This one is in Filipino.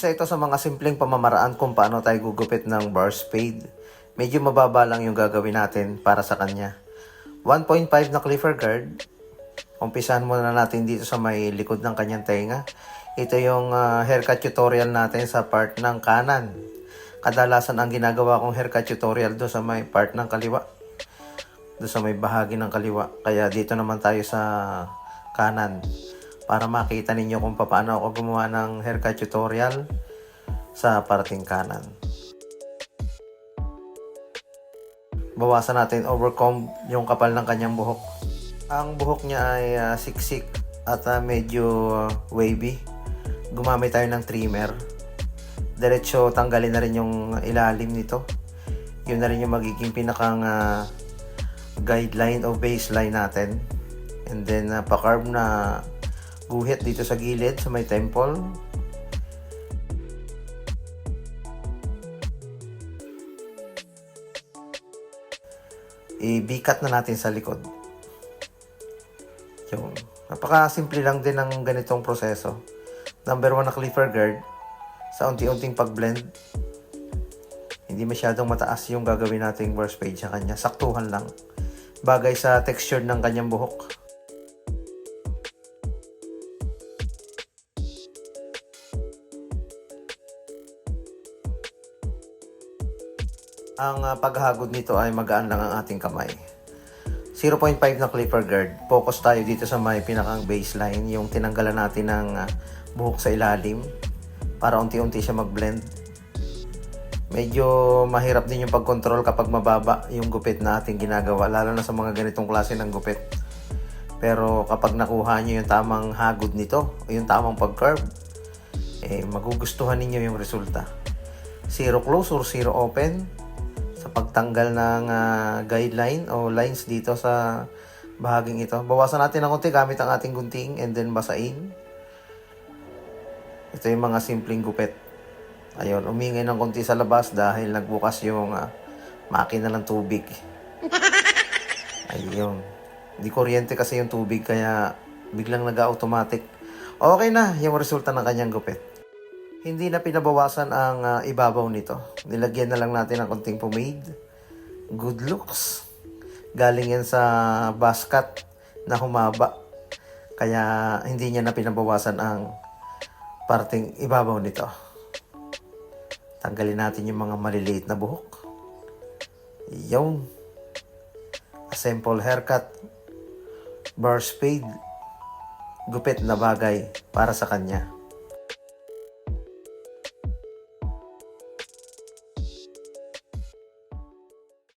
Isa ito sa mga simpleng pamamaraan kung paano tayo gugupit ng bar spade. Medyo mababa lang yung gagawin natin para sa kanya. 1.5 na clipper guard. Umpisahan muna natin dito sa may likod ng kanyang tenga. Ito yung haircut tutorial natin sa part ng kanan. Kadalasan ang ginagawa kong haircut tutorial do sa may part ng kaliwa. Do sa may bahagi ng kaliwa. Kaya dito naman tayo sa kanan. Para makita ninyo kung paano ako gumawa ng haircut tutorial sa parting kanan. Bawasan natin overcomb yung kapal ng kanyang buhok. Ang buhok niya ay siksik at medyo wavy. Gumamit tayo ng trimmer. Diretso tanggalin na rin yung ilalim nito. Yun na rin yung magiging pinakang guideline o baseline natin. And then pa-carve na guhit dito sa gilid sa may temple. I-bikat na natin sa likod. Yung napaka-simple lang din ng ganitong proseso. Number 1 na clipper guard. Sa unti-unting pag-blend. Hindi masyadong mataas yung gagawin nating bar spade sa kanya. Saktuhan lang. Bagay sa texture ng kanyang buhok. Ang paghagod nito ay magaan lang ang ating kamay. 0.5 na clipper guard. Focus tayo dito sa may pinakang baseline, yung tinanggalan natin ng buhok sa ilalim para unti-unti siya mag-blend. Medyo mahirap din yung pag-control kapag mababa yung gupit na ating ginagawa, lalo na sa mga ganitong klase ng gupit. Pero kapag nakuha nyo yung tamang hagod nito, o yung tamang pag-curve, magugustuhan ninyo yung resulta. 0 close or 0 open. Sa pagtanggal ng guideline o lines dito sa bahaging ito. Bawasan natin ng konti gamit ang ating gunting and then basain. Ito yung mga simpleng gupit. Ayun, umingay ng konti sa labas dahil nagbukas yung makina ng tubig. Ayun. Hindi kuryente kasi yung tubig kaya biglang nag-automatic. Okay na yung resulta ng kanyang gupit. Hindi na pinabawasan ang ibabaw nito. Nilagyan na lang natin ng konting pomade. Good looks. Galing yan sa buzz cut na humaba. Kaya hindi niya na pinabawasan ang parting ibabaw nito. Tanggalin natin yung mga maliliit na buhok. Yung a simple haircut, bar spade, gupit na bagay para sa kanya.